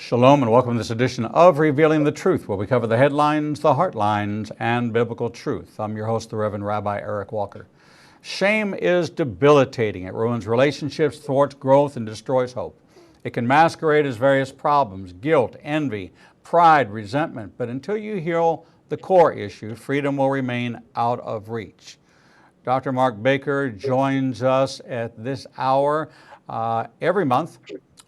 Shalom and welcome to this edition of Revealing the Truth, where we cover the headlines, the heartlines, and biblical truth. I'm your host, the Reverend Rabbi Eric Walker. Shame is debilitating. It ruins relationships, thwarts growth, and destroys hope. It can masquerade as various problems: guilt, envy, pride, resentment. But until you heal the core issue, freedom will remain out of reach. Dr. Mark Baker joins us at this hour every month,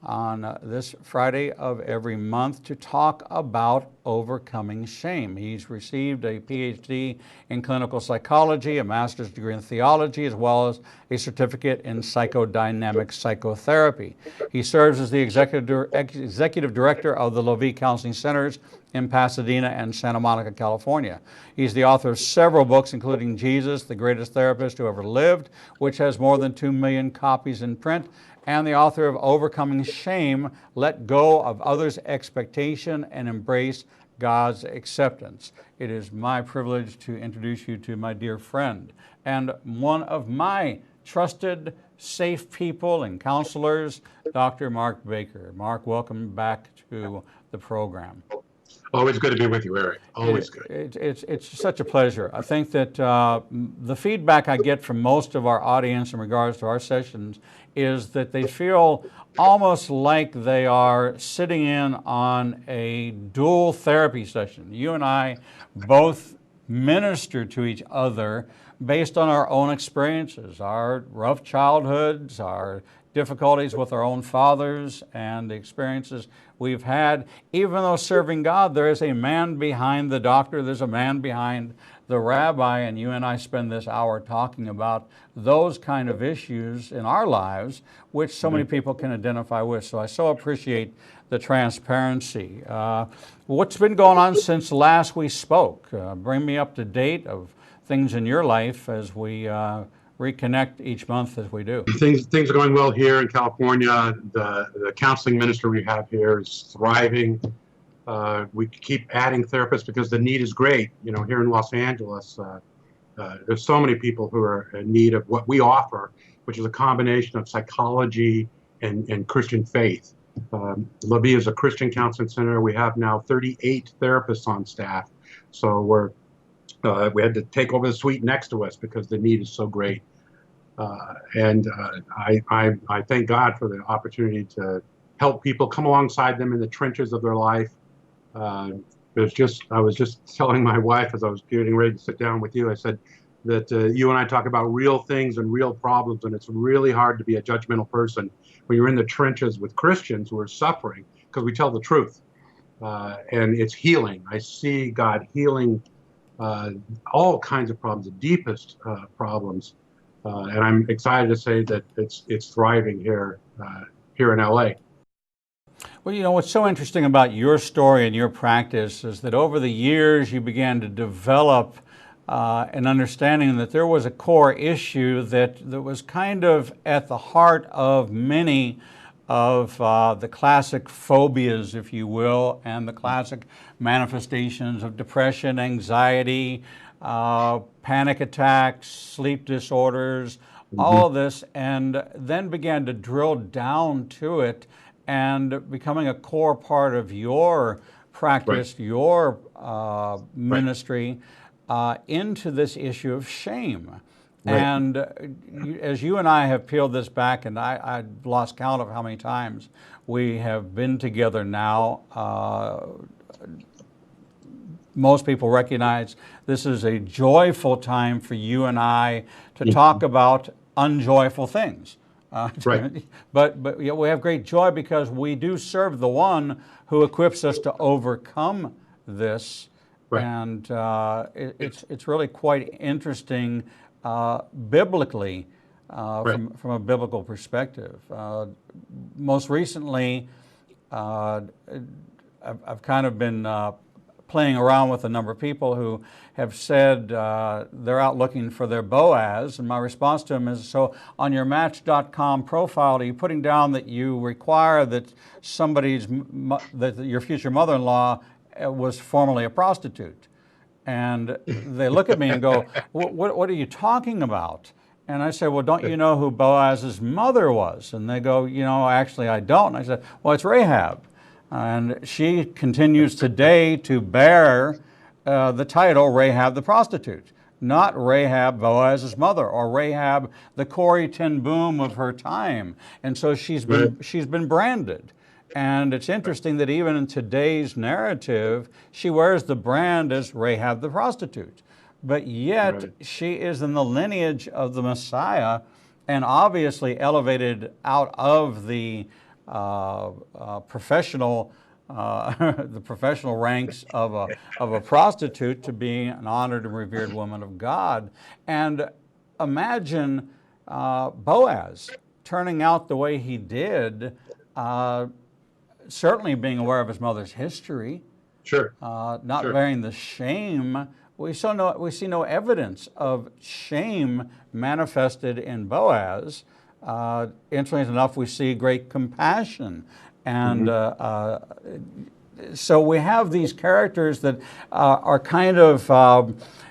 on this Friday of every month, to talk about overcoming shame. He's received a PhD in clinical psychology, a master's degree in theology, as well as a certificate in psychodynamic psychotherapy. He serves as the executive director of the Levi Counseling Centers in Pasadena and Santa Monica, California. He's the author of several books, including Jesus, the Greatest Therapist Who Ever Lived, which has more than 2 million copies in print, and the author of Overcoming Shame, Let Go of Others' Expectation and Embrace God's Acceptance. It is my privilege to introduce you to my dear friend and one of my trusted, safe people and counselors, Dr. Mark Baker. Mark, welcome back to the program. Always good to be with you, Eric. Always good. It's such a pleasure. I think that the feedback I get from most of our audience in regards to our sessions is that they feel almost like they are sitting in on a dual therapy session. You and I both minister to each other based on our own experiences, our rough childhoods, our difficulties with our own fathers, and the experiences we've had. Even though serving God, there is a man behind the doctor, there's a man behind the rabbi, and you and I spend this hour talking about those kind of issues in our lives, which so many people can identify with. So I so appreciate the transparency. What's been going on since last we spoke? Bring me up to date of things in your life as we reconnect each month as we do. Things are going well here in California. The counseling ministry we have here is thriving. We keep adding therapists because the need is great. You know, here in Los Angeles, there's so many people who are in need of what we offer, which is a combination of psychology and Christian faith. Levi is a Christian counseling center. We have now 38 therapists on staff. So we had to take over the suite next to us because the need is so great. I thank God for the opportunity to help people, come alongside them in the trenches of their life. I was just telling my wife as I was getting ready to sit down with you, I said that you and I talk about real things and real problems, and it's really hard to be a judgmental person when you're in the trenches with Christians who are suffering, because we tell the truth. And it's healing. I see God healing all kinds of problems, the deepest problems. And I'm excited to say that it's thriving here in LA. Well, you know, what's so interesting about your story and your practice is that over the years you began to develop an understanding that there was a core issue that was kind of at the heart of many of the classic phobias, if you will, and the classic manifestations of depression, anxiety, panic attacks, sleep disorders, all of this, and then began to drill down to it and becoming a core part of your practice, your ministry, into this issue of shame. And as you and I have peeled this back, and I lost count of how many times we have been together now, most people recognize this is a joyful time for you and I to talk about unjoyful things. But we have great joy because we do serve the one who equips us to overcome this. And it's really quite interesting biblically, from a biblical perspective. Most recently, I've kind of been playing around with a number of people who have said they're out looking for their Boaz, and my response to them is, so on your Match.com profile, are you putting down that you require that that your future mother-in-law was formerly a prostitute? And they look at me and go, what are you talking about? And I said, well, don't you know who Boaz's mother was? And they go, you know, actually I don't. And I said, well, it's Rahab. And she continues today to bear the title Rahab the prostitute, not Rahab, Boaz's mother, or Rahab the Corrie ten Boom of her time. And so she's been branded. And it's interesting that even in today's narrative, she wears the brand as Rahab the prostitute. But yet she is in the lineage of the Messiah and obviously elevated out of the professional the professional ranks of a prostitute to being an honored and revered woman of God. And imagine Boaz turning out the way he did, certainly being aware of his mother's history, not bearing the shame. We see no evidence of shame manifested in Boaz. Interestingly enough, we see great compassion. And so we have these characters that are kind of,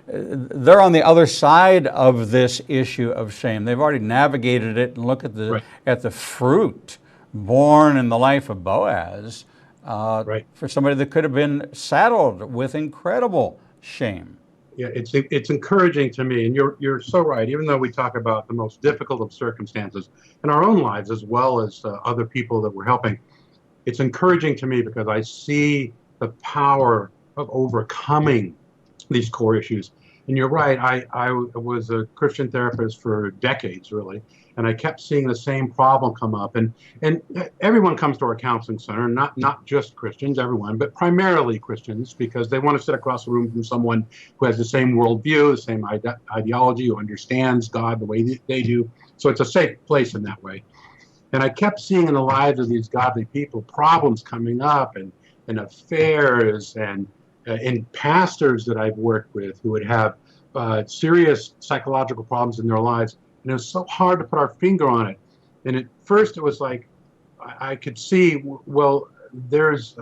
they're on the other side of this issue of shame. They've already navigated it, and look at the fruit born in the life of Boaz for somebody that could have been saddled with incredible shame. Yeah, it's encouraging to me, and you're so right. Even though we talk about the most difficult of circumstances in our own lives as well as other people that we're helping, it's encouraging to me because I see the power of overcoming these core issues. And you're right, I was a Christian therapist for decades, really, and I kept seeing the same problem come up. And everyone comes to our counseling center, not just Christians, everyone, but primarily Christians, because they want to sit across the room from someone who has the same worldview, the same ideology, who understands God the way they do. So it's a safe place in that way. And I kept seeing in the lives of these godly people problems coming up, and affairs, and pastors that I've worked with who would have serious psychological problems in their lives. And it was so hard to put our finger on it. And at first it was like I could see, well, there's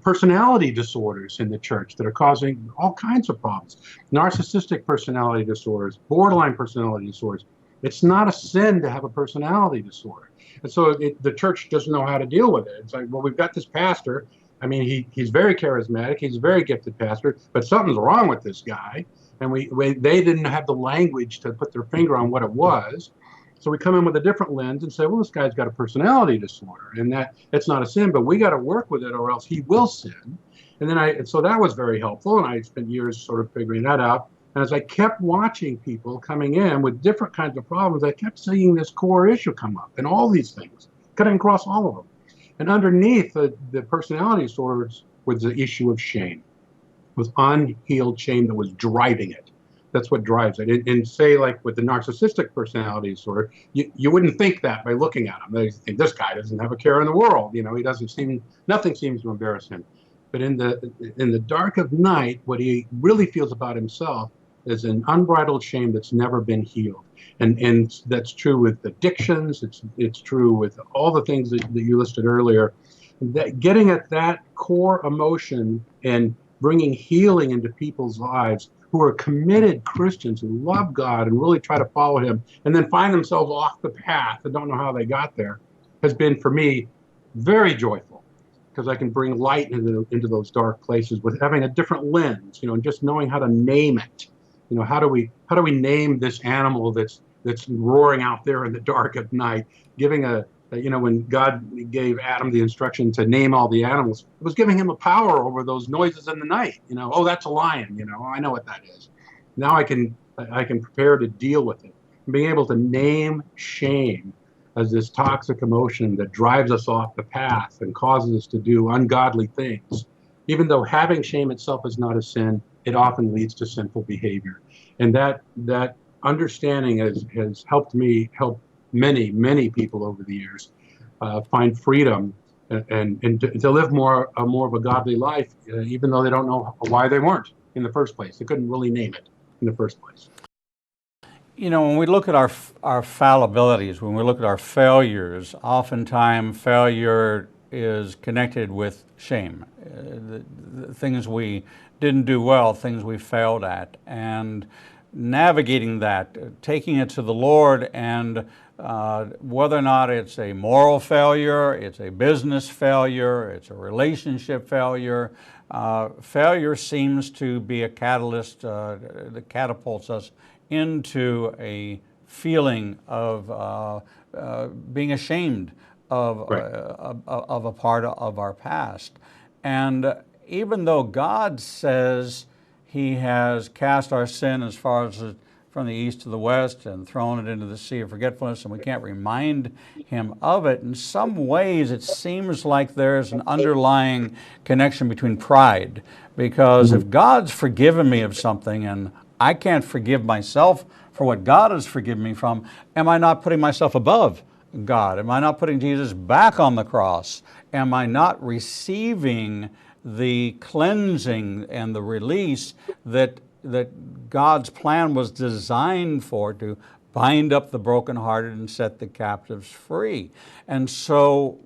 personality disorders in the church that are causing all kinds of problems. Narcissistic personality disorders, borderline personality disorders. It's not a sin to have a personality disorder. And so the church doesn't know how to deal with it. It's like, well, we've got this pastor. I mean, he's very charismatic. He's a very gifted pastor, but something's wrong with this guy. And they didn't have the language to put their finger on what it was. So we come in with a different lens and say, well, this guy's got a personality disorder, and it's not a sin, but we got to work with it or else he will sin. And then so that was very helpful, and I spent years sort of figuring that out. And as I kept watching people coming in with different kinds of problems, I kept seeing this core issue come up and all these things, cutting across all of them. And underneath the personality disorders was the issue of shame. It was unhealed shame that was driving it. That's what drives it. And say, like with the narcissistic personality disorder, you wouldn't think that by looking at him. They think this guy doesn't have a care in the world. You know, nothing seems to embarrass him. But in the dark of night, what he really feels about himself is an unbridled shame that's never been healed. And that's true with addictions. It's true with all the things that you listed earlier. That getting at that core emotion and bringing healing into people's lives who are committed Christians who love God and really try to follow him, and then find themselves off the path and don't know how they got there, has been for me very joyful, because I can bring light into those dark places with having a different lens, and just knowing how to name it. How do we name this animal that's roaring out there in the dark of night? Giving when God gave Adam the instruction to name all the animals, it was giving him a power over those noises in the night. Oh, that's a lion. I know what that is. Now I can prepare to deal with it. And being able to name shame as this toxic emotion that drives us off the path and causes us to do ungodly things. Even though having shame itself is not a sin, it often leads to sinful behavior. And that understanding has helped me help many people over the years find freedom and to live more of a godly life, even though they don't know why they weren't in the first place. They couldn't really name it in the first place. When we look at our fallibilities, when we look at our failures, oftentimes failure is connected with shame. The things we didn't do well, things we failed at, and navigating that, taking it to the Lord and whether or not it's a moral failure, it's a business failure, it's a relationship failure, failure seems to be a catalyst that catapults us into a feeling of being ashamed Right. of a part of our past. And even though God says He has cast our sin as far as from the east to the west and thrown it into the sea of forgetfulness, and we can't remind Him of it, in some ways it seems like there's an underlying connection between pride. Because if God's forgiven me of something and I can't forgive myself for what God has forgiven me from, am I not putting myself above God? Am I not putting Jesus back on the cross? Am I not receiving the cleansing and the release that God's plan was designed for, to bind up the brokenhearted and set the captives free? And so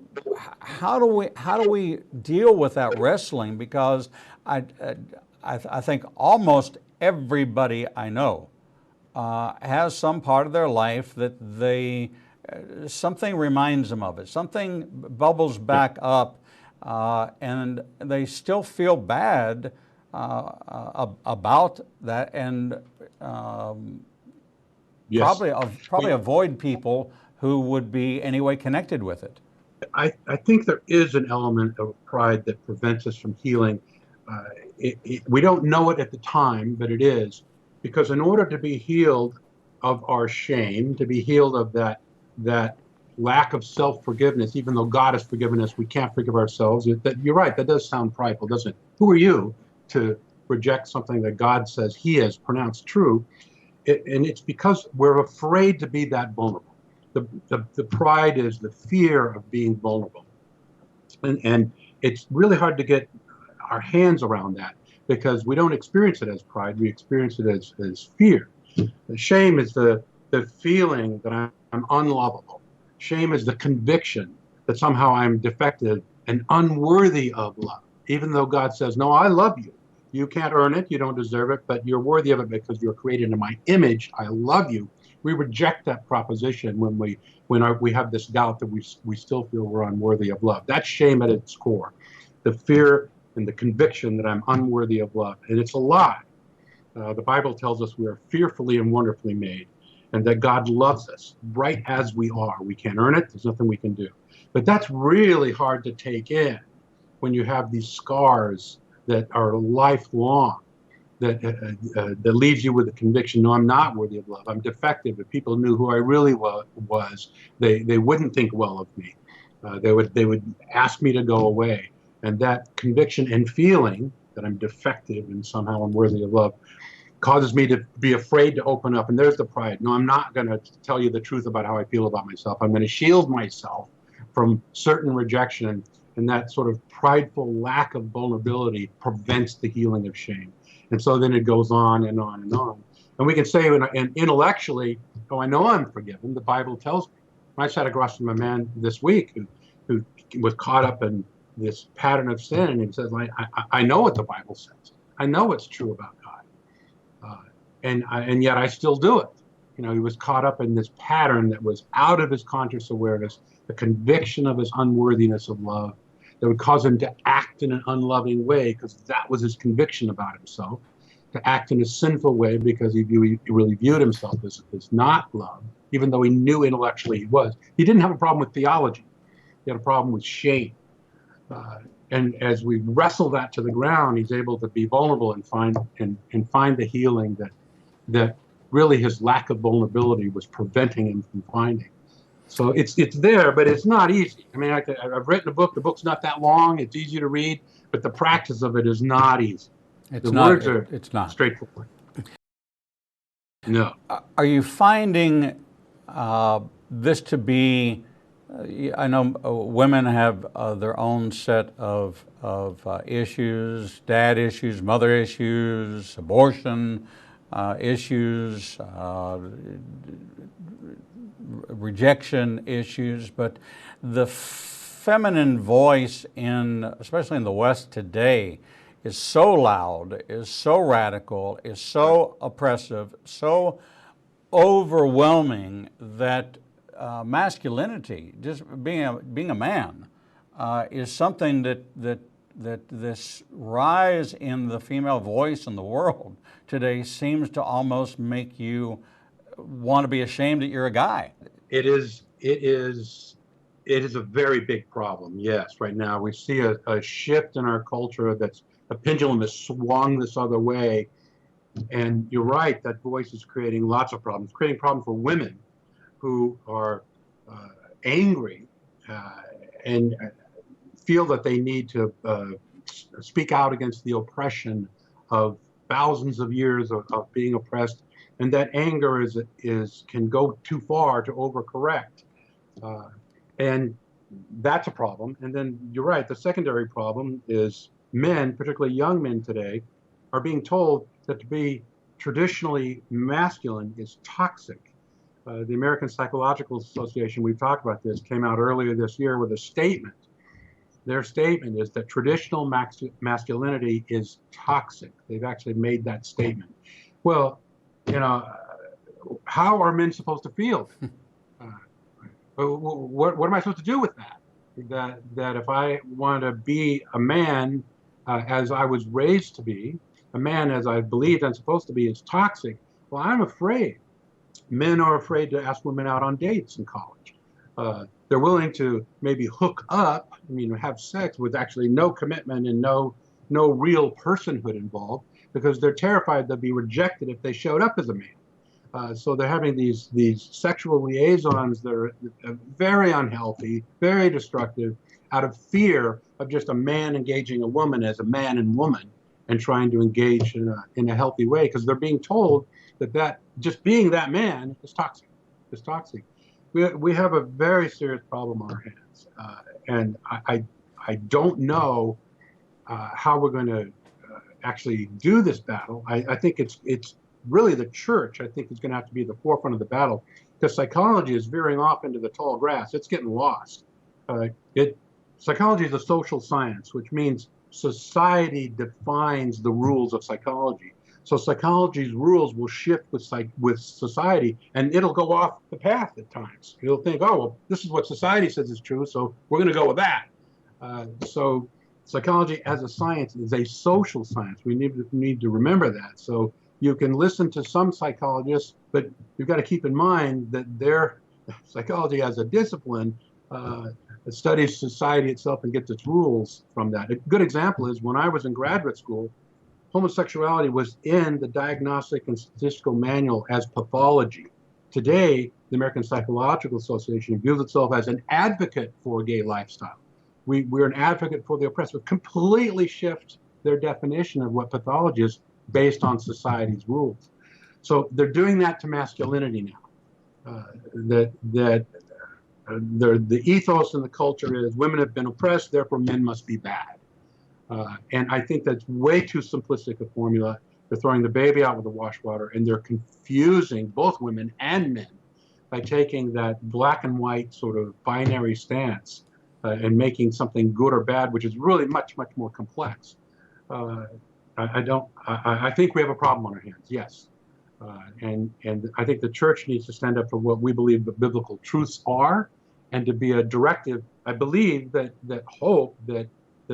how do we deal with that wrestling? Because I think almost everybody I know has some part of their life that they something reminds them of it. Something bubbles back up, and they still feel bad about that, and Yes. probably avoid people who would be anyway connected with it. I think there is an element of pride that prevents us from healing. We don't know it at the time, but it is, because in order to be healed of our shame, to be healed of that lack of self-forgiveness, even though God has forgiven us, we can't forgive ourselves. You're right, that does sound prideful, doesn't it? Who are you to reject something that God says He has pronounced true? And it's because we're afraid to be that vulnerable. The pride is the fear of being vulnerable. And it's really hard to get our hands around that, because we don't experience it as pride, we experience it as fear. The shame is the feeling that I'm unlovable. Shame is the conviction that somehow I'm defective and unworthy of love, even though God says, no, I love you. You can't earn it, you don't deserve it, but you're worthy of it because you're created in my image. I love you. We reject that proposition when we have this doubt that we still feel we're unworthy of love. That's shame at its core, the fear and the conviction that I'm unworthy of love. And it's a lie. The Bible tells us we are fearfully and wonderfully made, and that God loves us right as we are. We can't earn it. There's nothing we can do. But that's really hard to take in when you have these scars that are lifelong, that leaves you with the conviction, no, I'm not worthy of love. I'm defective. If people knew who I really was, they wouldn't think well of me. They would ask me to go away. And that conviction and feeling that I'm defective and somehow unworthy of love causes me to be afraid to open up. And there's the pride. No, I'm not going to tell you the truth about how I feel about myself. I'm going to shield myself from certain rejection. And that sort of prideful lack of vulnerability prevents the healing of shame. And so then it goes on and on and on. And we can say, and intellectually, oh, I know I'm forgiven. The Bible tells me. I sat across from a man this week who was caught up in this pattern of sin, and he says, I know what the Bible says. I know it's true about God. And yet I still do it. He was caught up in this pattern that was out of his conscious awareness, the conviction of his unworthiness of love, that would cause him to act in an unloving way, because that was his conviction about himself, to act in a sinful way because he really viewed himself as not loved, even though he knew intellectually he was. He didn't have a problem with theology. He had a problem with shame. And as we wrestle that to the ground, he's able to be vulnerable and find the healing that really his lack of vulnerability was preventing him from finding. So it's there, but it's not easy. I mean, I've written a book. The book's not that long. It's easy to read, but the practice of it is not easy. It's not straightforward. No. Are you finding this to be? I know women have their own set of issues: dad issues, mother issues, abortion issues, rejection issues, but the feminine voice especially in the West today, is so loud, is so radical, is so oppressive, so overwhelming that masculinity, just being a man, is something that this rise in the female voice in the world today seems to almost make you want to be ashamed that you're a guy. It is a very big problem. Yes, right now we see a shift in our culture that's a pendulum has swung this other way. And you're right, that voice is creating lots of problems, creating problems for women who are angry and feel that they need to speak out against the oppression of thousands of years of being oppressed, and that anger can go too far to overcorrect, and that's a problem. And then you're right, the secondary problem is men, particularly young men today, are being told that to be traditionally masculine is toxic. The American Psychological Association, we've talked about this, came out earlier this year with a statement. Their statement is that traditional masculinity is toxic. They've actually made that statement. Well, how are men supposed to feel? What am I supposed to do with that? That if I want to be a man as I was raised to be, a man as I believed I'm supposed to be, is toxic. Well, I'm afraid. Men are afraid to ask women out on dates in college. They're willing to maybe hook up, have sex with actually no commitment and no real personhood involved, because they're terrified they'll be rejected if they showed up as a man. So they're having these sexual liaisons that are very unhealthy, very destructive, out of fear of just a man engaging a woman as a man and woman and trying to engage in a healthy way, because they're being told that just being that man is toxic. It's toxic. We have a very serious problem on our hands, and I don't know how we're going to actually do this battle. I think it's really the church, I think, is going to have to be at the forefront of the battle, because psychology is veering off into the tall grass. It's getting lost. Psychology is a social science, which means society defines the rules of psychology. So psychology's rules will shift with society, and it'll go off the path at times. You'll think, oh, well, this is what society says is true, so we're going to go with that. So psychology as a science is a social science. We need to remember that. So you can listen to some psychologists, but you've got to keep in mind that their psychology as a discipline studies society itself and gets its rules from that. A good example is when I was in graduate school, homosexuality was in the Diagnostic and Statistical Manual as pathology. Today, the American Psychological Association views itself as an advocate for a gay lifestyle. We're an advocate for the oppressed. We completely shift their definition of what pathology is based on society's rules. So they're doing that to masculinity now. The ethos in the culture is women have been oppressed, therefore men must be bad. And I think that's way too simplistic a formula. They're throwing the baby out with the washwater, and they're confusing both women and men by taking that black and white sort of binary stance and making something good or bad, which is really much, much more complex. I think we have a problem on our hands, yes. And I think the church needs to stand up for what we believe the biblical truths are, and to be a directive. I believe that hope that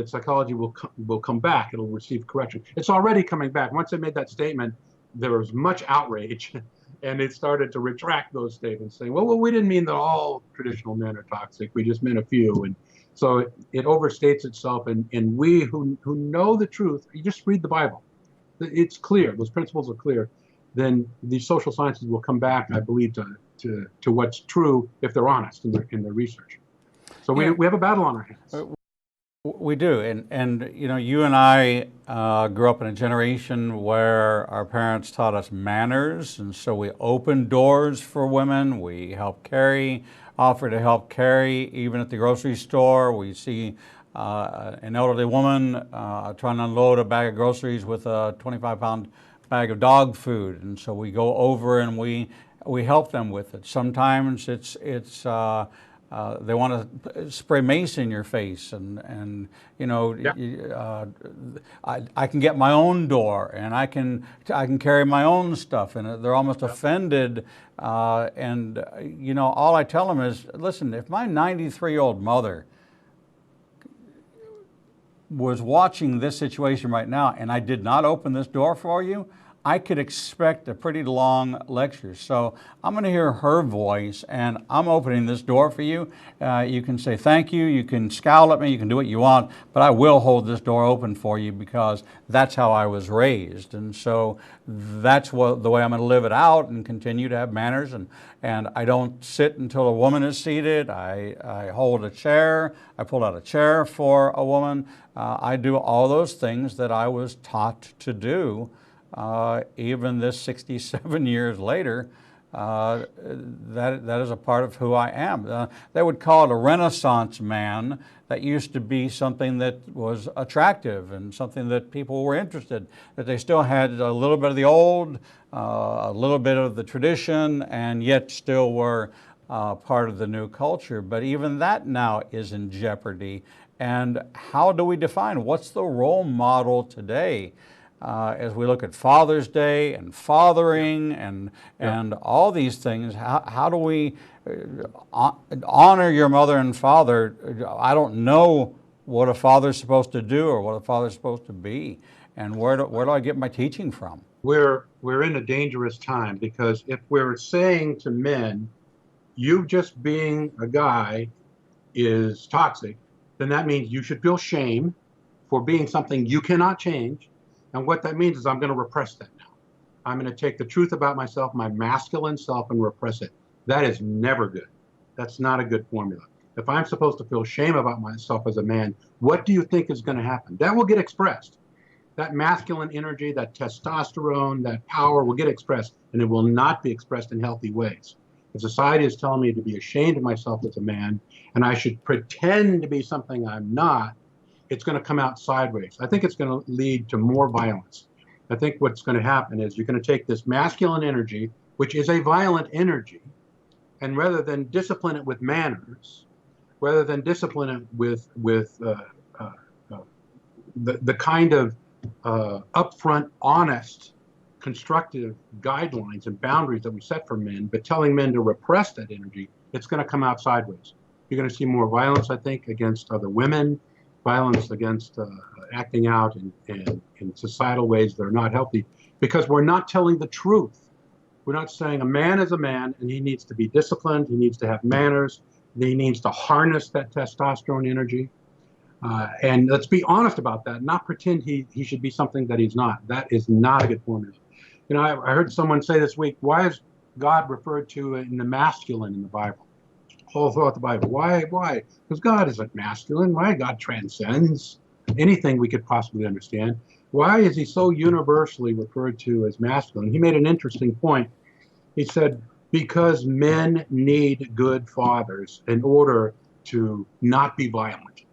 psychology will come back. It'll receive correction. It's already coming back. Once they made that statement, there was much outrage, and it started to retract those statements, saying, well, we didn't mean that all traditional men are toxic. We just meant a few. And so it overstates itself. And we who know the truth, you just read the Bible. It's clear. Those principles are clear. Then the social sciences will come back, I believe, to what's true if they're honest in their research. So we have a battle on our hands. We do, and you and I grew up in a generation where our parents taught us manners, and so we opened doors for women. We help carry, offer to help carry, even at the grocery store. We see an elderly woman trying to unload a bag of groceries with a 25-pound bag of dog food, and so we go over and we help them with it. Sometimes it's they want to spray mace in your face, and you know, Yeah. I can get my own door, and I can carry my own stuff, and they're almost offended. And you know, all I tell them is, listen, if my 93-year-old mother was watching this situation right now and I did not open this door for you, I could expect a pretty long lecture. So I'm going to hear her voice, and I'm opening this door for you. You can say thank you, you can scowl at me, you can do what you want, but I will hold this door open for you because that's how I was raised. And so that's the way I'm going to live it out and continue to have manners. And I don't sit until a woman is seated. I hold a chair. I pull out a chair for a woman. I do all those things that I was taught to do. Even this 67 years later, that is a part of who I am. They would call it a Renaissance man. That used to be something that was attractive and something that people were interested, that they still had a little bit of the old, a little bit of the tradition, and yet still were part of the new culture. But even that now is in jeopardy. And how do we define what's the role model today? As we look at Father's Day and fathering and all these things, how do we honor your mother and father? I don't know what a father's supposed to do or what a father's supposed to be, and where do I get my teaching from? We're in a dangerous time, because if we're saying to men, you just being a guy is toxic, then that means you should feel shame for being something you cannot change. And what that means is I'm going to repress that now. I'm going to take the truth about myself, my masculine self, and repress it. That is never good. That's not a good formula. If I'm supposed to feel shame about myself as a man, what do you think is going to happen? That will get expressed. That masculine energy, that testosterone, that power will get expressed, and it will not be expressed in healthy ways. If society is telling me to be ashamed of myself as a man, and I should pretend to be something I'm not, it's going to come out sideways. I think it's going to lead to more violence. I think what's going to happen is you're going to take this masculine energy, which is a violent energy, and rather than discipline it with manners, rather than discipline it with the kind of upfront, honest, constructive guidelines and boundaries that we set for men, but telling men to repress that energy, it's going to come out sideways. You're going to see more violence, I think, against other women, violence against acting out in societal ways that are not healthy, because we're not telling the truth. We're not saying a man is a man and he needs to be disciplined, he needs to have manners, he needs to harness that testosterone energy. And let's be honest about that, not pretend he should be something that he's not. That is not a good formula. You know, I heard someone say this week, why is God referred to in the masculine in the Bible? All throughout the Bible. Why? Because God isn't masculine. Why? God transcends anything we could possibly understand. Why is he so universally referred to as masculine? He made an interesting point. He said, because men need good fathers in order to not be violent.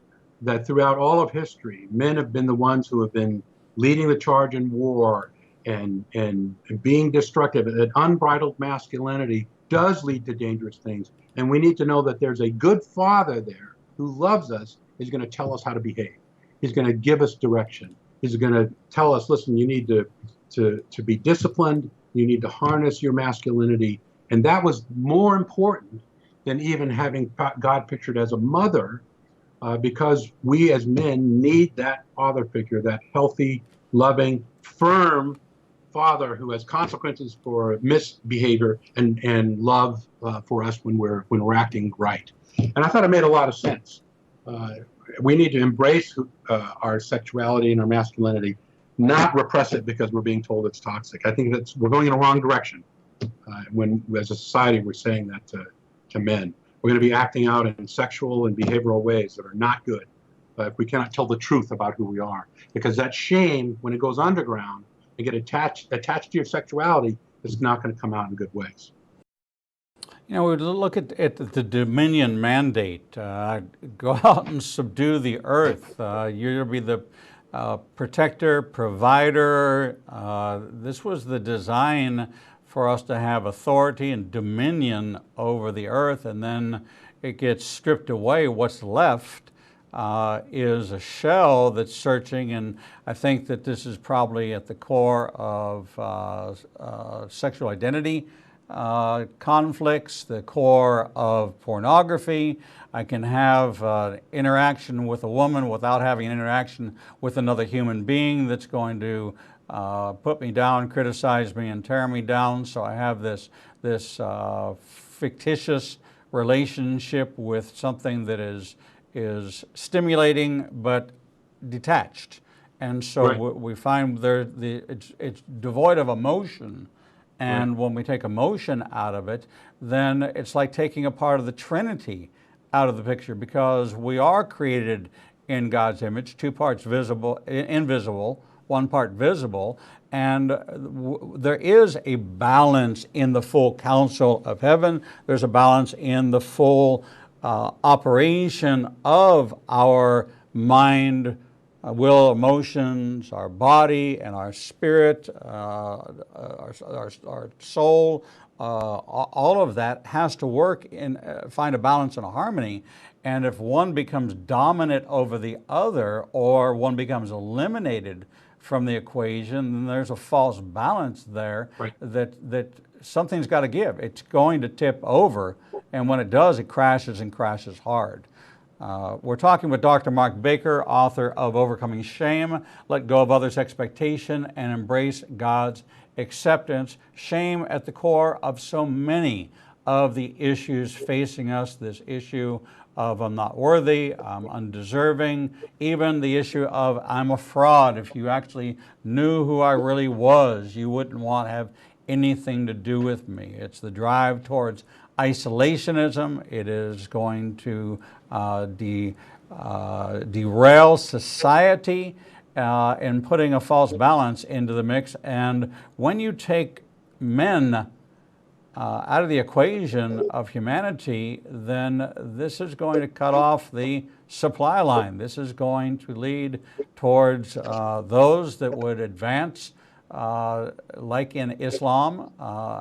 That throughout all of history, men have been the ones who have been leading the charge in war and being destructive. That unbridled masculinity does lead to dangerous things. And we need to know that there's a good father there who loves us, is going to tell us how to behave. He's going to give us direction. He's going to tell us, listen, you need to be disciplined. You need to harness your masculinity. And that was more important than even having God pictured as a mother, because we as men need that father figure, that healthy, loving, firm father who has consequences for misbehavior and love for us when we're acting right. And I thought it made a lot of sense. We need to embrace our sexuality and our masculinity, not repress it because we're being told it's toxic. I think we're going in the wrong direction when, as a society, we're saying that to men. We're going to be acting out in sexual and behavioral ways that are not good if we cannot tell the truth about who we are. Because that shame, when it goes underground and get attached to your sexuality, is not going to come out in good ways. You know, we look at the dominion mandate. Go out and subdue the earth. You're to be the protector, provider. This was the design for us to have authority and dominion over the earth. And then it gets stripped away, what's left is a shell that's searching, and I think that this is probably at the core of sexual identity conflicts, the core of pornography. I can have interaction with a woman without having an interaction with another human being that's going to put me down, criticize me, and tear me down. So I have this fictitious relationship with something that is stimulating but detached, and so Right. we find it's devoid of emotion. And Right. when we take emotion out of it, then it's like taking a part of the Trinity out of the picture, because we are created in God's image, two parts visible, invisible, one part visible, and there is a balance in the full counsel of heaven. There's a balance in the full operation of our mind, will, emotions, our body, and our spirit, our soul. All of that has to work in find a balance and a harmony. And if one becomes dominant over the other, or one becomes eliminated from the equation, then there's a false balance there. Right. That something's got to give. It's going to tip over, and when it does, it crashes and crashes hard. We're talking with Dr. Mark Baker, author of Overcoming Shame, Let Go of Others' Expectation, and Embrace God's Acceptance. Shame at the core of so many of the issues facing us, this issue of I'm not worthy, I'm undeserving, even the issue of I'm a fraud. If you actually knew who I really was, you wouldn't want to have anything to do with me. It's the drive towards isolationism. It is going to derail society and putting a false balance into the mix. And when you take men out of the equation of humanity, then this is going to cut off the supply line. This is going to lead towards those that would advance, like in Islam,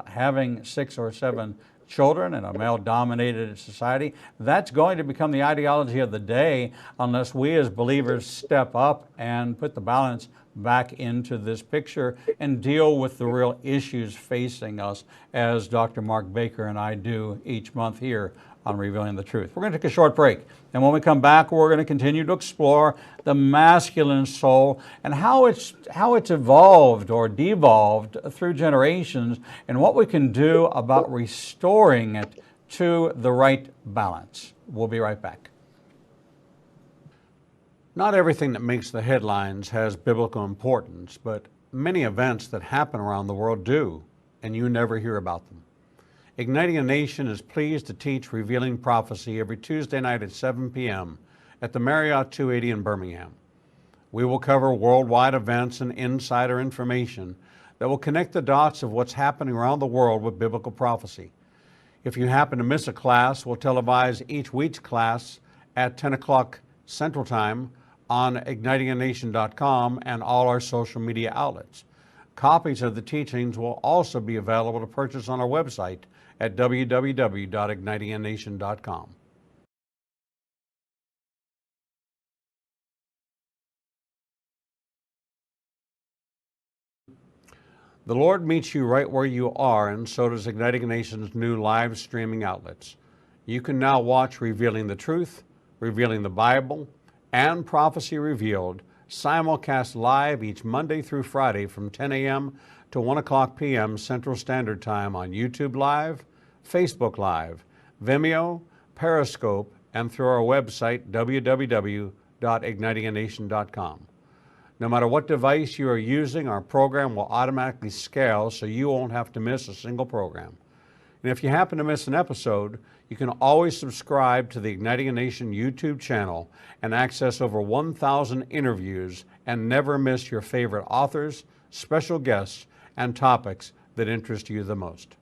having 6 or 7 children in a male-dominated society. That's going to become the ideology of the day unless we as believers step up and put the balance back into this picture and deal with the real issues facing us, as Dr. Mark Baker and I do each month here on Revealing the Truth. We're going to take a short break, and when we come back, we're going to continue to explore the masculine soul and how it's evolved or devolved through generations, and what we can do about restoring it to the right balance. We'll be right back. Not everything that makes the headlines has biblical importance, but many events that happen around the world do, and you never hear about them. Igniting a Nation is pleased to teach Revealing Prophecy every Tuesday night at 7 p.m. at the Marriott 280 in Birmingham. We will cover worldwide events and insider information that will connect the dots of what's happening around the world with biblical prophecy. If you happen to miss a class, we'll televise each week's class at 10 o'clock Central Time on ignitinganation.com and all our social media outlets. Copies of the teachings will also be available to purchase on our website at www.ignitinganation.com. The Lord meets you right where you are, and so does Igniting a Nation's new live streaming outlets. You can now watch Revealing the Truth, Revealing the Bible, and Prophecy Revealed simulcast live each Monday through Friday from 10 a.m. to 1 o'clock p.m. Central Standard Time on YouTube Live, Facebook Live, Vimeo, Periscope, and through our website, www.ignitinganation.com. No matter what device you are using, our program will automatically scale so you won't have to miss a single program. And if you happen to miss an episode, you can always subscribe to the Igniting a Nation YouTube channel and access over 1,000 interviews and never miss your favorite authors, special guests, and topics that interest you the most.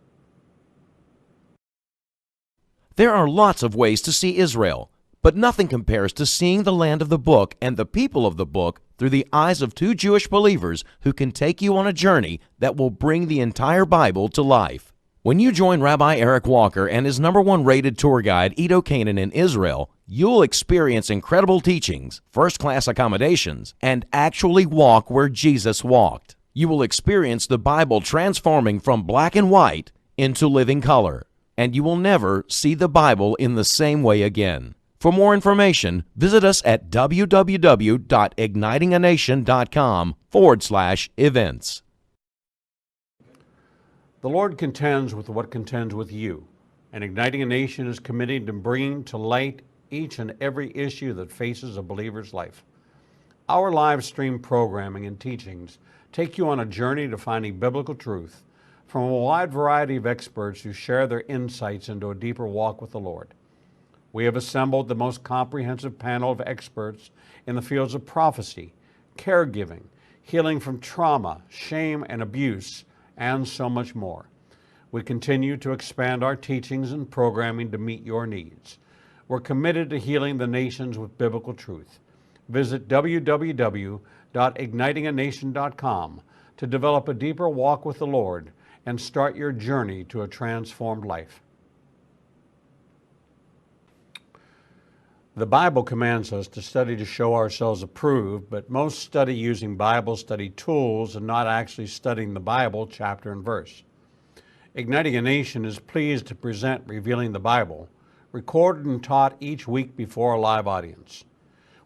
There are lots of ways to see Israel, but nothing compares to seeing the land of the book and the people of the book through the eyes of 2 Jewish believers who can take you on a journey that will bring the entire Bible to life. When you join Rabbi Eric Walker and his #1 rated tour guide, Edo Canaan in Israel, you'll experience incredible teachings, first-class accommodations, and actually walk where Jesus walked. You will experience the Bible transforming from black and white into living color, and you will never see the Bible in the same way again. For more information, visit us at www.ignitinganation.com/events. The Lord contends with what contends with you, and Igniting a Nation is committed to bringing to light each and every issue that faces a believer's life. Our live stream programming and teachings take you on a journey to finding biblical truth from a wide variety of experts who share their insights into a deeper walk with the Lord. We have assembled the most comprehensive panel of experts in the fields of prophecy, caregiving, healing from trauma, shame, and abuse, and so much more. We continue to expand our teachings and programming to meet your needs. We're committed to healing the nations with biblical truth. Visit www.ignitinganation.com to develop a deeper walk with the Lord and start your journey to a transformed life. The Bible commands us to study to show ourselves approved, but most study using Bible study tools and not actually studying the Bible chapter and verse. Igniting a Nation is pleased to present Revealing the Bible, recorded and taught each week before a live audience.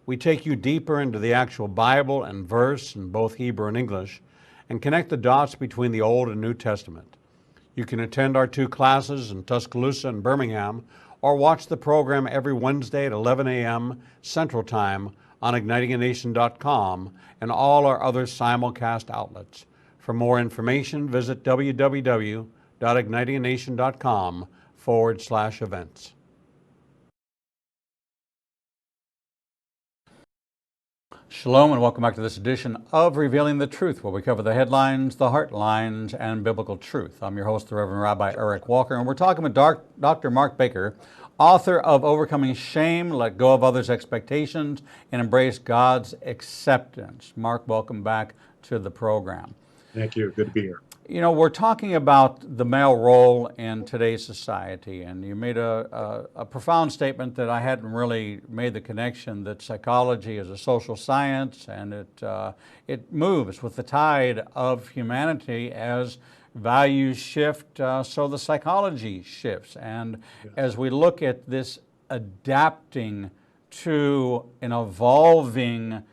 We take you deeper into the actual Bible and verse in both Hebrew and English and connect the dots between the Old and New Testament. You can attend our 2 classes in Tuscaloosa and Birmingham, or watch the program every Wednesday at 11 a.m. Central Time on ignitinganation.com and all our other simulcast outlets. For more information, visit www.ignitinganation.com/events. Shalom and welcome back to this edition of Revealing the Truth, where we cover the headlines, the heart lines, and biblical truth. I'm your host, the Reverend Rabbi Eric Walker, and we're talking with Dr. Mark Baker, author of Overcoming Shame, Let Go of Others' Expectations, and Embrace God's Acceptance. Mark, welcome back to the program. Thank you. Good to be here. You know, we're talking about the male role in today's society, and you made a profound statement that I hadn't really made the connection that psychology is a social science, and it moves with the tide of humanity as values shift, so the psychology shifts. And Yes. As we look at this adapting to an evolving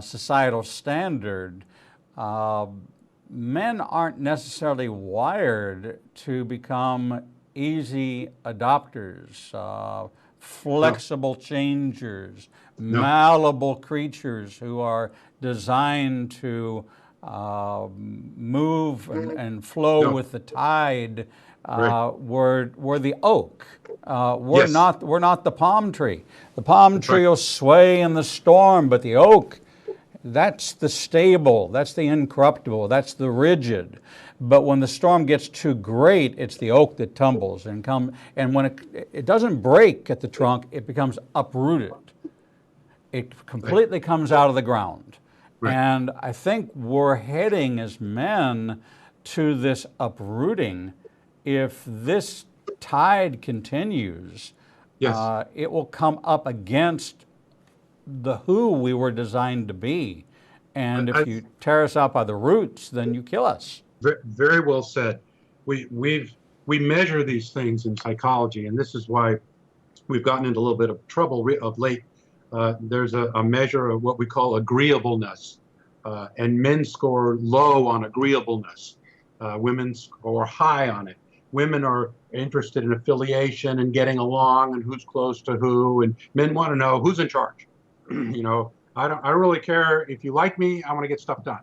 societal standard, men aren't necessarily wired to become easy adopters, flexible changers, malleable creatures who are designed to move and flow with the tide. We're the oak. We're not the palm tree. The palm tree will sway in the storm, but the oak, that's the stable, that's the incorruptible, that's the rigid. But when the storm gets too great, it's the oak that tumbles and when it doesn't break at the trunk, it becomes uprooted. It completely comes out of the ground. Right. And I think we're heading as men to this uprooting. If this tide continues, it will come up against the who we were designed to be. And if you tear us out by the roots, then you kill us. Very well said. We measure these things in psychology, and this is why we've gotten into a little bit of trouble of late. There's a measure of what we call agreeableness, and men score low on agreeableness. Women score high on it. Women are interested in affiliation and getting along and who's close to who, and men want to know who's in charge. You know, I don't really care if you like me. I want to get stuff done.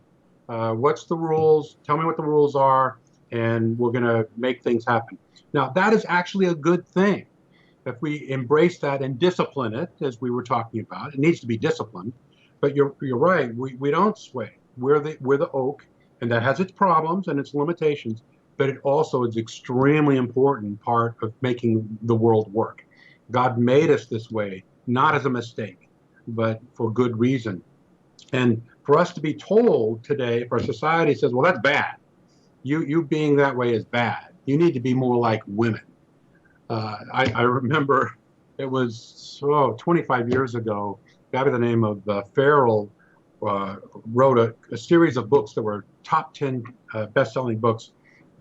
What's the rules? Tell me what the rules are, and we're going to make things happen. Now, that is actually a good thing. If we embrace that and discipline it, as we were talking about, it needs to be disciplined. But you're right. We don't sway. We're the oak, and that has its problems and its limitations. But it also is extremely important part of making the world work. God made us this way, not as a mistake, but for good reason. And for us to be told today, if our society says, well, that's bad. You being that way is bad. You need to be more like women. I remember it was 25 years ago, a guy by the name of Farrell wrote a series of books that were top 10 best-selling books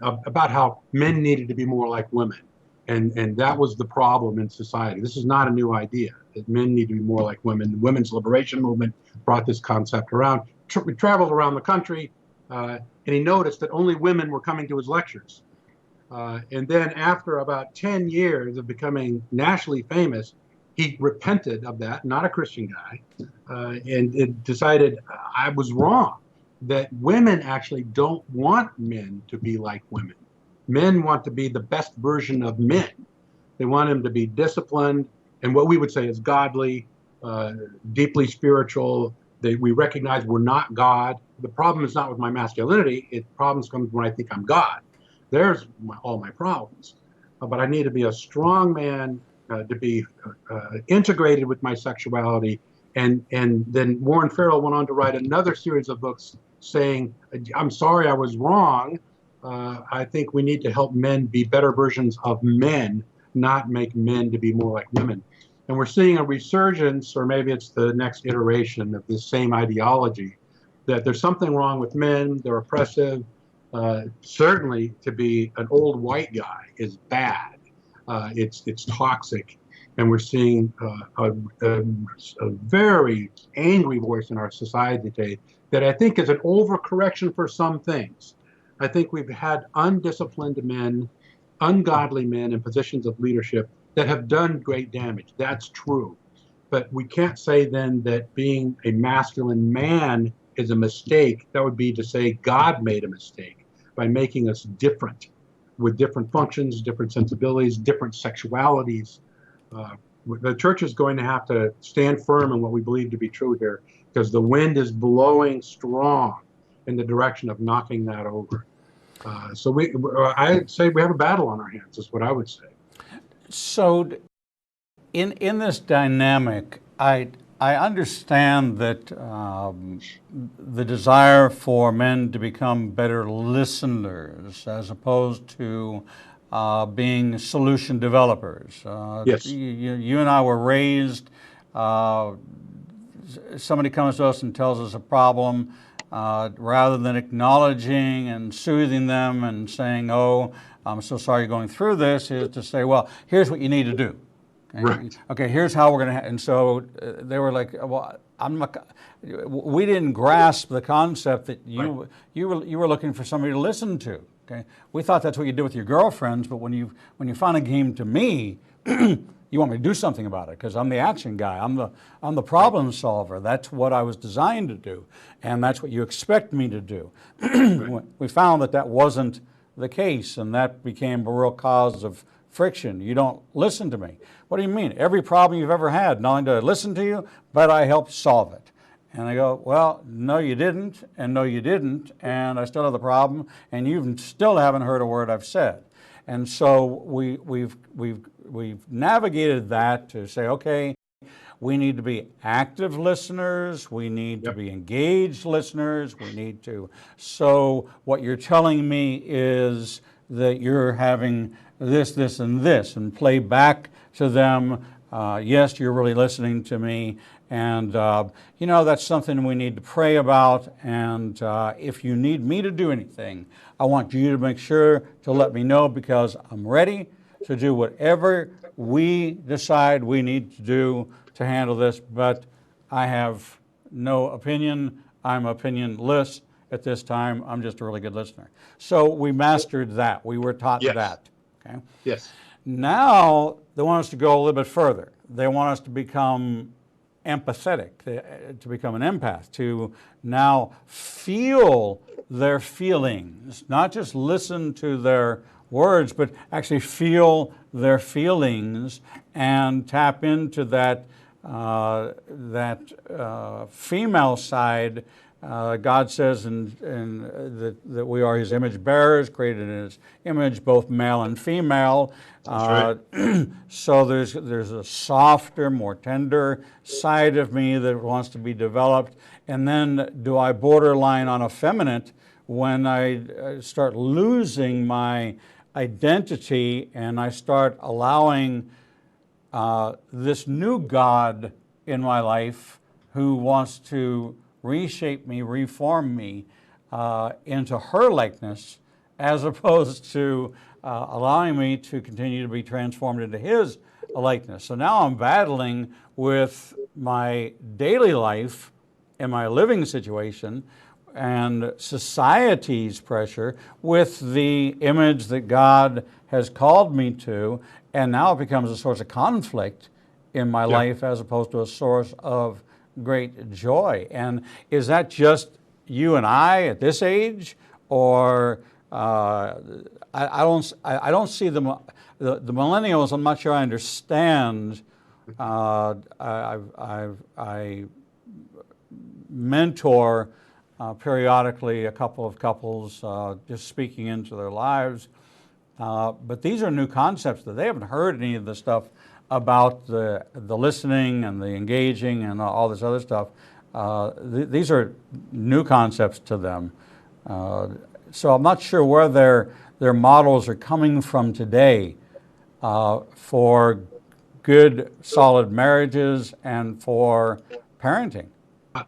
about how men needed to be more like women. And that was the problem in society. This is not a new idea, that men need to be more like women. The women's liberation movement brought this concept around. We traveled around the country, and he noticed that only women were coming to his lectures. And then after about 10 years of becoming nationally famous, he repented of that, not a Christian guy, and it decided I was wrong, that women actually don't want men to be like women. Men want to be the best version of men. They want them to be disciplined and what we would say is godly, deeply spiritual. We recognize we're not God. The problem is not with my masculinity. Problems come when I think I'm God. There's all my problems. But I need to be a strong man, to be integrated with my sexuality. And then Warren Farrell went on to write another series of books saying, I'm sorry I was wrong. I think we need to help men be better versions of men, not make men to be more like women. And we're seeing a resurgence, or maybe it's the next iteration of this same ideology, that there's something wrong with men, they're oppressive. Certainly to be an old white guy is bad. It's toxic. And we're seeing a very angry voice in our society today that I think is an overcorrection for some things. I think we've had undisciplined men, ungodly men in positions of leadership that have done great damage. That's true. But we can't say then that being a masculine man is a mistake. That would be to say God made a mistake by making us different, with different functions, different sensibilities, different sexualities. The church is going to have to stand firm in what we believe to be true here, because the wind is blowing strong in the direction of knocking that over. So I'd say we have a battle on our hands, is what I would say. So in this dynamic, I understand that the desire for men to become better listeners as opposed to being solution developers. Yes. You and I were raised, somebody comes to us and tells us a problem, rather than acknowledging and soothing them and saying, oh, I'm so sorry you're going through this, is to say, well, here's what you need to do. Okay, right. Okay, here's how we're going to, and so they were like, well, we didn't grasp the concept that you were looking for somebody to listen to. Okay, we thought that's what you did with your girlfriends, but when you finally came to me, you want me to do something about it because I'm the action guy. I'm the problem solver. That's what I was designed to do, and that's what you expect me to do. We found that wasn't the case, and that became a real cause of friction. You don't listen to me. What do you mean? Every problem you've ever had, not only did I listen to you, but I helped solve it. And I go, well, no, you didn't, and no, you didn't, and I still have the problem, and you still haven't heard a word I've said. And so we've navigated that to say, okay, we need to be active listeners, we need to be engaged listeners, we need to. So what you're telling me is that you're having this, and this, and play back to them, yes, you're really listening to me, and that's something we need to pray about, and if you need me to do anything, I want you to make sure to let me know, because I'm ready to do whatever we decide we need to do to handle this, but I have no opinion. I'm opinionless at this time. I'm just a really good listener. So we mastered that. We were taught that. Okay. Yes. Now they want us to go a little bit further. They want us to become empathetic, to become an empath, to now feel their feelings, not just listen to their words, but actually feel their feelings and tap into that female side. God says that we are His image bearers, created in His image, both male and female. That's right. So there's a softer, more tender side of me that wants to be developed. And then do I borderline on effeminate when I start losing my identity, and I start allowing this new God in my life who wants to reshape me, reform me into her likeness, as opposed to allowing me to continue to be transformed into his likeness. So now I'm battling with my daily life and my living situation and society's pressure with the image that God has called me to, and now it becomes a source of conflict in my life as opposed to a source of great joy. And is that just you and I at this age, or I don't see the millennials. I'm not sure I understand. I mentor periodically a couple of couples, just speaking into their lives. But these are new concepts that they haven't heard any of the stuff about the listening and the engaging and all this other stuff. These are new concepts to them. So I'm not sure where their models are coming from today for good, solid marriages and for parenting.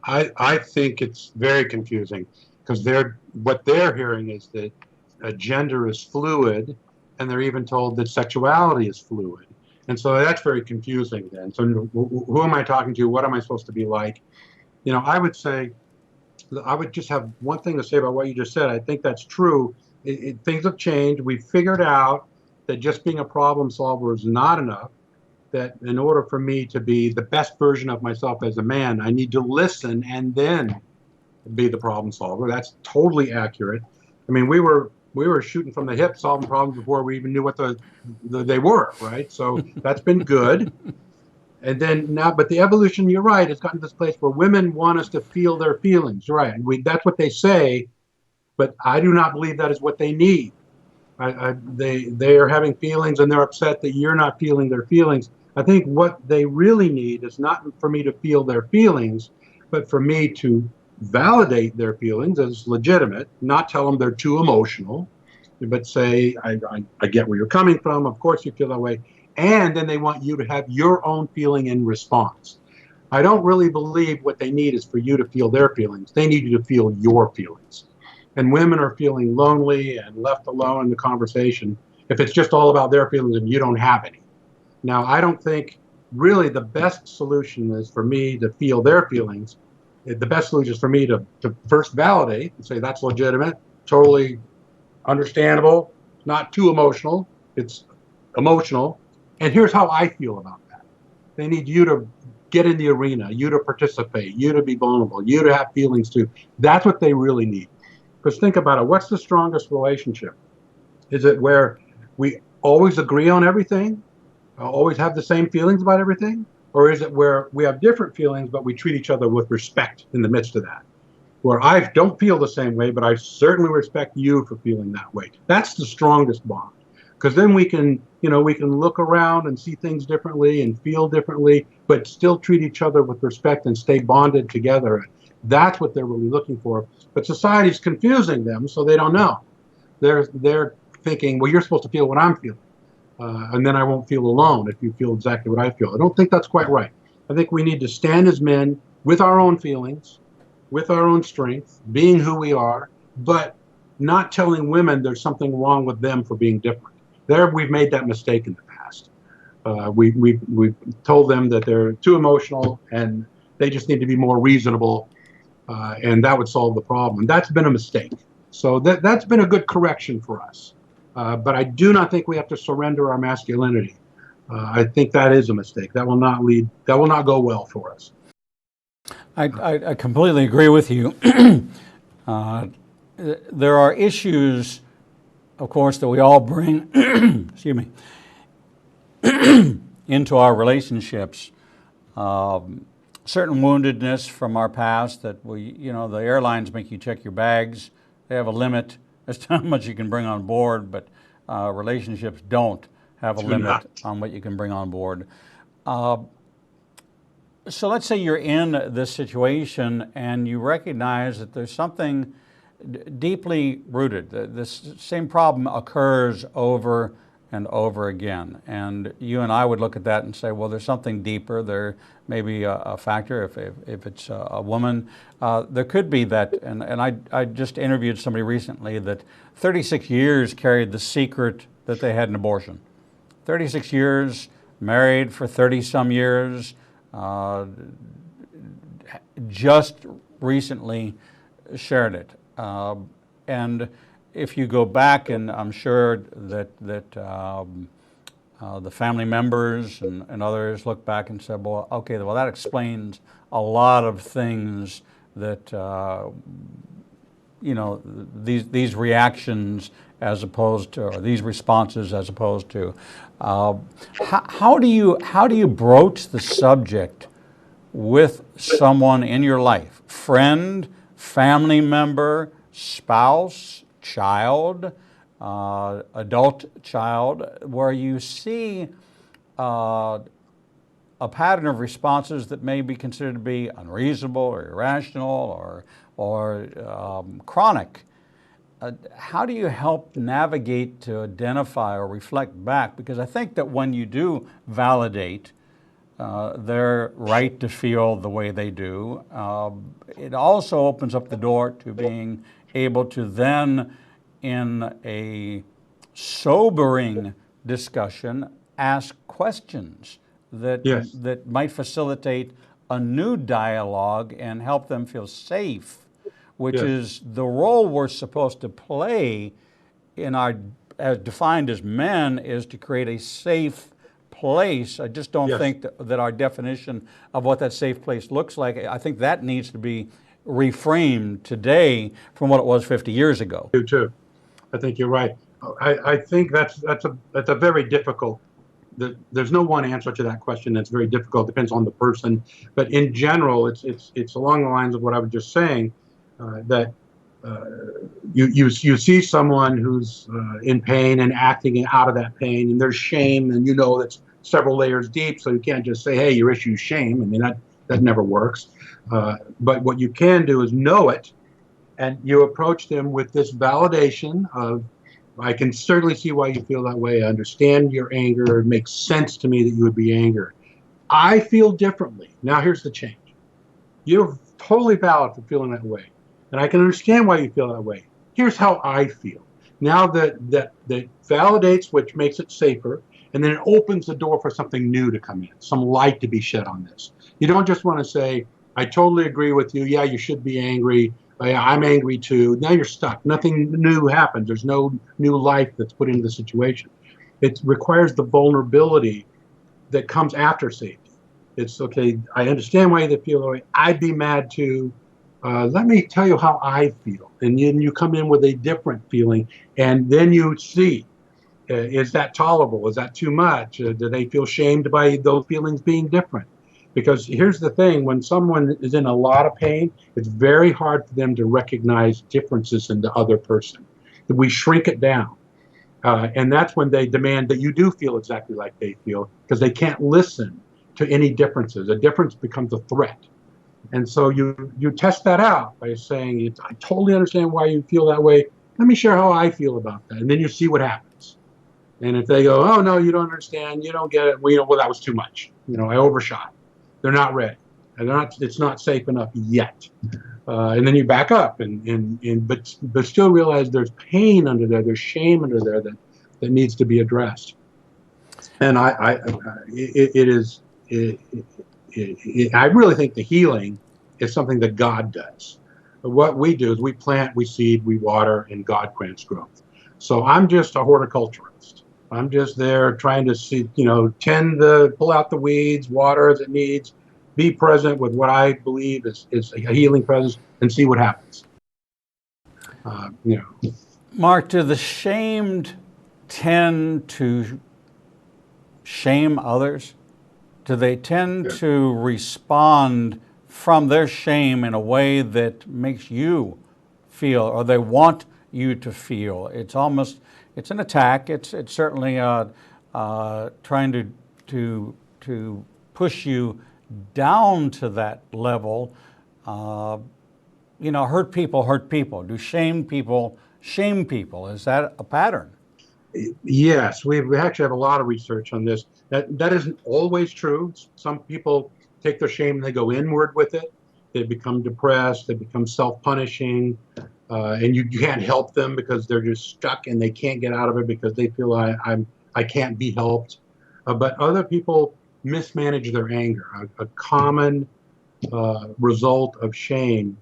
I think it's very confusing because what they're hearing is that gender is fluid, and they're even told that sexuality is fluid. And so that's very confusing then. So who am I talking to? What am I supposed to be like? I would say, I would just have one thing to say about what you just said. I think that's true. Things have changed. We've figured out that just being a problem solver is not enough, that in order for me to be the best version of myself as a man, I need to listen and then be the problem solver. That's totally accurate. I mean, we were shooting from the hip, solving problems before we even knew what they were, right? So that's been good. And then now, but the evolution, you're right, has gotten to this place where women want us to feel their feelings, right? That's what they say, but I do not believe that is what they need. They are having feelings and they're upset that you're not feeling their feelings. I think what they really need is not for me to feel their feelings, but for me to validate their feelings as legitimate, not tell them they're too emotional, but say, I get where you're coming from. Of course you feel that way. And then they want you to have your own feeling in response. I don't really believe what they need is for you to feel their feelings. They need you to feel your feelings. And women are feeling lonely and left alone in the conversation if it's just all about their feelings and you don't have any. Now, I don't think really the best solution is for me to feel their feelings. The best solution is for me to first validate and say that's legitimate, totally understandable, not too emotional. It's emotional. And here's how I feel about that. They need you to get in the arena, you to participate, you to be vulnerable, you to have feelings too. That's what they really need. Because think about it. What's the strongest relationship? Is it where we always agree on everything, always have the same feelings about everything? Or is it where we have different feelings, but we treat each other with respect in the midst of that? Where I don't feel the same way, but I certainly respect you for feeling that way. That's the strongest bond. Because then we can look around and see things differently and feel differently, but still treat each other with respect and stay bonded together. That's what they're really looking for. But society's confusing them, so they don't know. They're thinking, well, you're supposed to feel what I'm feeling, and then I won't feel alone if you feel exactly what I feel. I don't think that's quite right. I think we need to stand as men with our own feelings, with our own strength, being who we are, but not telling women there's something wrong with them for being different. We've made that mistake in the past. We've told them that they're too emotional and they just need to be more reasonable, and that would solve the problem. That's been a mistake. So that's been a good correction for us. But I do not think we have to surrender our masculinity. I think that is a mistake. That will not go well for us. I completely agree with you. There are issues, of course, that we all bring excuse me, into our relationships. Certain woundedness from our past that the airlines make you check your bags. They have a limit as to how much you can bring on board, but relationships don't have a limit on what you can bring on board. So let's say you're in this situation and you recognize that there's something deeply rooted. This same problem occurs over and over again. And you and I would look at that and say, well, there's something deeper. There may be a factor. If it's a woman, there could be that. And I just interviewed somebody recently that 36 years carried the secret that they had an abortion. 36 years, married for 30 some years, just recently shared it. And if you go back, and I'm sure that the family members and others look back and said, well, okay, well, that explains a lot of things that, these reactions as opposed to, or these responses as opposed to. How do you broach the subject with someone in your life, friend, family member, spouse, child, adult child, where you see a pattern of responses that may be considered to be unreasonable or irrational or chronic? How do you help navigate to identify or reflect back? Because I think that when you do validate their right to feel the way they do, it also opens up the door to being able to then, in a sobering discussion, ask questions that Yes. that might facilitate a new dialogue and help them feel safe, which Yes. is the role we're supposed to play in our, as defined as men, is to create a safe place. I just don't Yes. think that our definition of what that safe place looks like, I think that needs to be reframed today from what it was 50 years ago. You too. I think you're right. I think that's a very difficult. There's no one answer to that question. That's very difficult. Depends on the person. But in general, it's along the lines of what I was just saying. That you see someone who's in pain and acting out of that pain, and there's shame, and that's several layers deep. So you can't just say, "Hey, your issue is shame." I mean, that never works. But what you can do is know it, and you approach them with this validation of, I can certainly see why you feel that way. I understand your anger. It makes sense to me that you would be angry. I feel differently. Now here's the change. You're totally valid for feeling that way. And I can understand why you feel that way. Here's how I feel. Now that validates, which makes it safer, and then it opens the door for something new to come in, some light to be shed on this. You don't just want to say, I totally agree with you. Yeah, you should be angry. I'm angry too. Now you're stuck. Nothing new happens. There's no new life that's put into the situation. It requires the vulnerability that comes after safety. It's okay, I understand why you feel that way. I'd be mad too. Let me tell you how I feel. And then you come in with a different feeling, and then you see, is that tolerable? Is that too much? Do they feel shamed by those feelings being different? Because here's the thing, when someone is in a lot of pain, it's very hard for them to recognize differences in the other person. We shrink it down. And that's when they demand that you do feel exactly like they feel, because they can't listen to any differences. A difference becomes a threat. And so you test that out by saying, I totally understand why you feel that way. Let me share how I feel about that. And then you see what happens. And if they go, oh, no, you don't understand, you don't get it, well, that was too much. I overshot. They're not ready. And it's not safe enough yet. And then you back up, but still realize there's pain under there, there's shame under there that needs to be addressed. And I really think the healing is something that God does. What we do is we plant, we seed, we water, and God grants growth. So I'm just a horticulturist. I'm just there trying to see, pull out the weeds, water as it needs, be present with what I believe is a healing presence, and see what happens. Mark, do the shamed tend to shame others? Do they tend to respond from their shame in a way that makes you feel, or they want you to feel? It's an attack. It's certainly trying to push you down to that level. hurt people hurt people? Do shame people shame people? Is that a pattern? Yes, we actually have a lot of research on this. That isn't always true. Some people take their shame and they go inward with it. They become depressed. They become self-punishing, and you can't help them because they're just stuck and they can't get out of it because they feel I can't be helped. But other people mismanage their anger. A common result of shame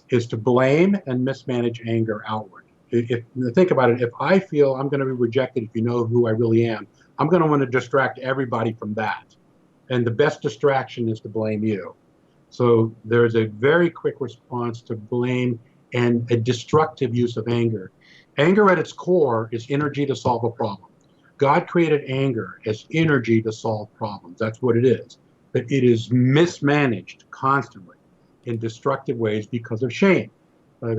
is to blame and mismanage anger outward. If think about it, if I feel I'm going to be rejected, if you know who I really am, I'm going to want to distract everybody from that. And the best distraction is to blame you. So there's a very quick response to blame and a destructive use of anger. Anger at its core is energy to solve a problem. God created anger as energy to solve problems. That's what it is. But it is mismanaged constantly in destructive ways because of shame.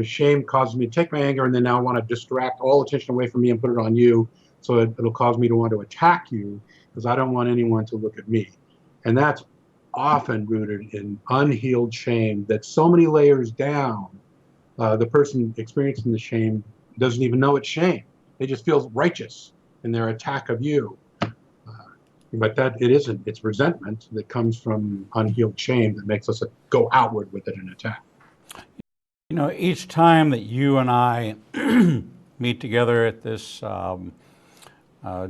Shame causes me to take my anger and then now I want to distract all attention away from me and put it on you. So it'll cause me to want to attack you because I don't want anyone to look at me. And that's often rooted in unhealed shame that so many layers down, the person experiencing the shame doesn't even know it's shame. They just feel righteous in their attack of you. But that it isn't. It's resentment that comes from unhealed shame that makes us go outward with it and attack. Each time that you and I meet together at this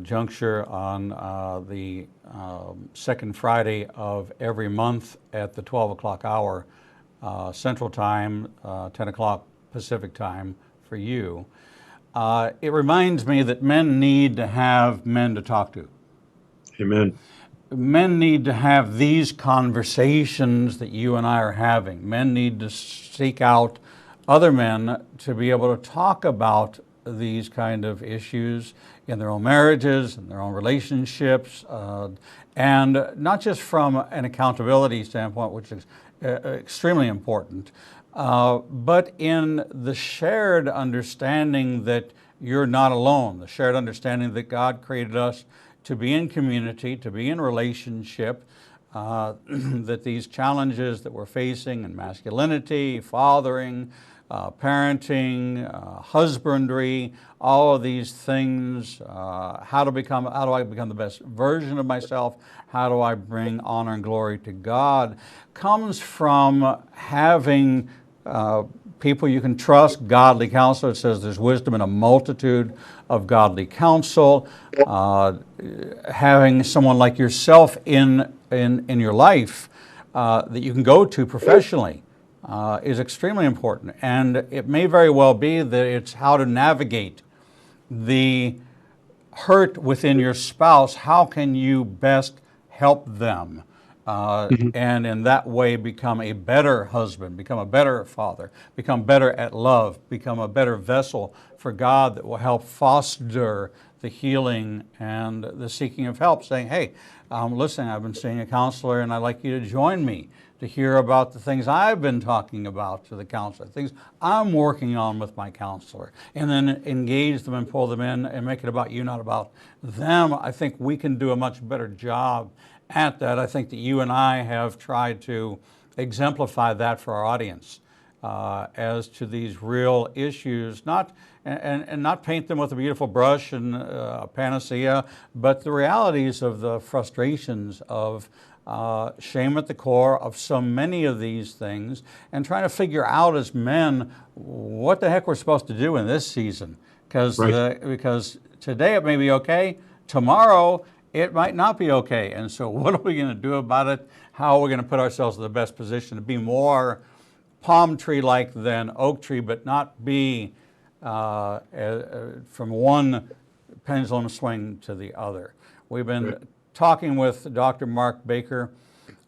juncture on the second Friday of every month at the 12 o'clock hour Central Time, 10 o'clock Pacific Time for you, it reminds me that men need to have men to talk to. Amen. Men need to have these conversations that you and I are having. Men need to seek out other men to be able to talk about these kind of issues in their own marriages, in their own relationships, and not just from an accountability standpoint, which is extremely important, but in the shared understanding that you're not alone, the shared understanding that God created us to be in community, to be in relationship, that these challenges that we're facing in masculinity, fathering, parenting, husbandry, all of these things, how do I become the best version of myself? How do I bring honor and glory to God? Comes from having people you can trust, godly counsel. It says there's wisdom in a multitude of godly counsel. Having someone like yourself in your life that you can go to professionally is extremely important. And it may very well be that it's how to navigate the hurt within your spouse. How can you best help them? And in that way become a better husband, become a better father, become better at love, become a better vessel for God that will help foster the healing and the seeking of help, saying, hey, listen, I've been seeing a counselor and I'd like you to join me to hear about the things I've been talking about to the counselor, things I'm working on with my counselor, and then engage them and pull them in and make it about you, not about them. I think we can do a much better job at that. I think that you and I have tried to exemplify that for our audience as to these real issues, and not paint them with a beautiful brush and a panacea, but the realities of the frustrations of shame at the core of so many of these things, and trying to figure out as men what the heck we're supposed to do in this season. Because today it may be okay, tomorrow it might not be okay. And so what are we going to do about it? How are we going to put ourselves in the best position to be more palm tree-like than oak tree, but not be from one pendulum swing to the other? We've been talking with Dr. Mark Baker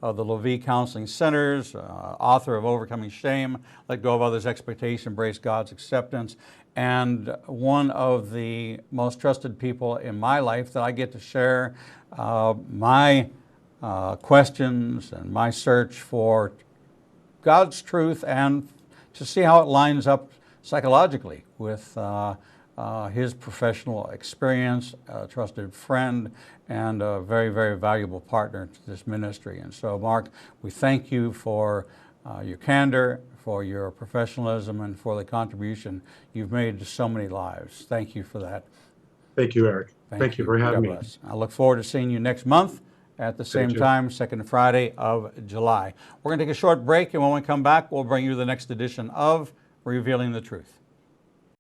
of the Levi Counseling Centers, author of Overcoming Shame, Let Go of Others' Expectation, Embrace God's Acceptance, and one of the most trusted people in my life that I get to share my questions and my search for God's truth and to see how it lines up psychologically with his professional experience, a trusted friend, and a very, very valuable partner to this ministry. And so, Mark, we thank you for your candor, for your professionalism and for the contribution you've made to so many lives. Thank you for that. Thank you, Eric. Thank you for having me. God bless. I look forward to seeing you next month at the same time, second Friday of July. We're going to take a short break, and when we come back, we'll bring you the next edition of Revealing the Truth.